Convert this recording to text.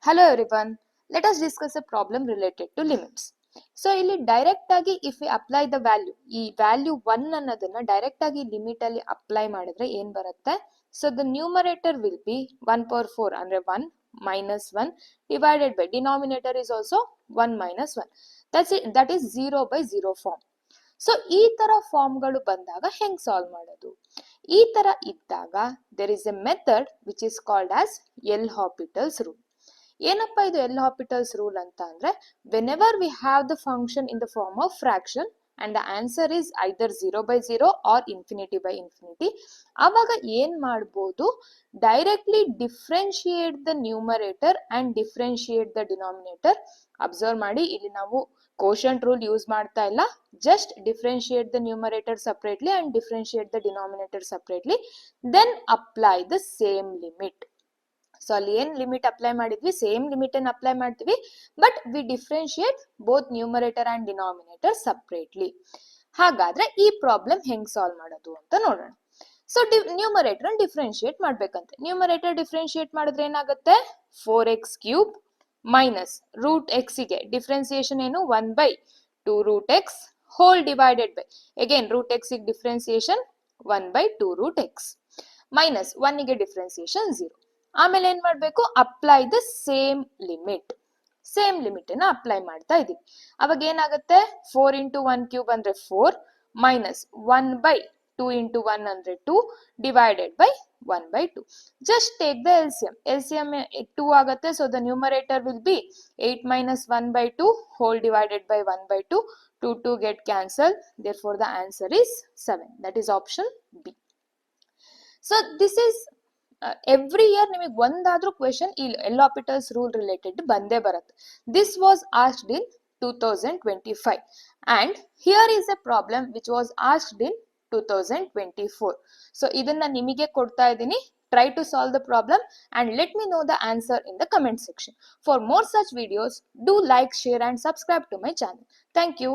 Hello everyone, let us discuss a problem related to limits. So ಇಲ್ಲಿ direct ಆಗಿ if we apply the value, ಈ value 1 ಅನ್ನೋದನ್ನ direct ಆಗಿ limit ಅಲ್ಲಿ apply ಮಾಡಿದ್ರೆ ಏನ್ ಬರುತ್ತೆ? So the numerator will be 1 power 4 ಅಂದ್ರೆ 1 minus 1 divided by denominator is also 1 minus 1. That is 0 by 0 form. So ಈ ತರ ಫಾರ್ಮ್ಗಳು ಬಂದಾಗ ಹೆಂಗ್ ಸಾಲ್ವ್ ಮಾಡೋದು? ಈ ತರ ಇದ್ದಾಗ there is a method which is called as L'Hopital's rule. ಏನಪ್ಪ ಇದು L'Hopital's rule ಅಂತ ಅಂದ್ರೆ, whenever we have the function in the form of fraction and the answer is either 0 by 0 or infinity by infinity, ಆವಾಗ ಏನ್ ಮಾಡ್ಬೋದು? Directly differentiate the numerator and differentiate the denominator. Observe ಮಾಡಿ, ಇಲ್ಲಿ ನಾವು quotient rule use ಮಾಡ್ತಾ ಇಲ್ಲ, just differentiate the numerator separately and differentiate the denominator separately, then apply the same limit. So ಅಲ್ಲಿ ಏನ್ ಲಿಮಿಟ್ ಅಪ್ಲೈ ಮಾಡಿದ್ವಿ, ಸೇಮ್ ಲಿಮಿಟ್ ಅನ್ನು apply ಮಾಡ್ತೀವಿ, but we differentiate both numerator and denominator separately. ಹಾಗಾದ್ರೆ ಈ problem ಹೆಂಗ್ ಸಾಲ್ವ್ ಮಾಡೋದು ಅಂತ ನೋಡೋಣ. ಸೊ ನ್ಯೂಮರೇಟರ್ ಡಿಫ್ರೆನ್ಶಿಯೇಟ್ ಮಾಡ್ಬೇಕಂತೆ. ನ್ಯೂಮರೇಟರ್ ಡಿಫ್ರೆನ್ಶಿಯೇಟ್ ಮಾಡಿದ್ರೆ ಏನಾಗುತ್ತೆ? 4x cube minus root x ಗೆ ಡಿಫ್ರೆನ್ಸಿಯೇಷನ್ ಏನು? 1 by 2 root x whole divided by, again root x ಗೆ differentiation 1 by 2 root x minus 1 ಗೆ ಡಿಫ್ರೆನ್ಸಿಯೇಷನ್ 0. ಆಮೇಲೆ ಏನ್ ಮಾಡ್ಬೇಕು? Apply the same limit. Same limit ಅನ್ನ ಅಪ್ಲೈ ಮಾಡ್ತಾ ಇದೀವಿ. ಅವಾಗ ಏನಾಗುತ್ತೆ? 4 into 1 ಕ್ಯೂಬ್ ಅಂದ್ರೆ 4 ಮೈನಸ್ 1 by 2 into 1 ಅಂದ್ರೆ 2 divided by 1 by 2. Just take the LCM. LCM 2 ಆಗುತ್ತೆ. So the numerator will be 8 minus 1 by 2 whole divided by 1 by 2. 2 get cancelled. Therefore the answer is 7. That is option B. So this is every year ನಿಮಗೆ ಒಂದಾದ್ರೂ question ಈ L'Hopital's rule related ಬಂದೇ ಬರುತ್ತೆ. This was asked in 2025 and here is A problem which was asked in 2024. So ಇದನ್ನ ನಿಮಗೆ ಕೊಡ್ತಾ ಇದ್ದೀನಿ. Try to solve the problem and let me know the answer in the comment section. For more such videos, do like, share and subscribe to my channel. Thank you.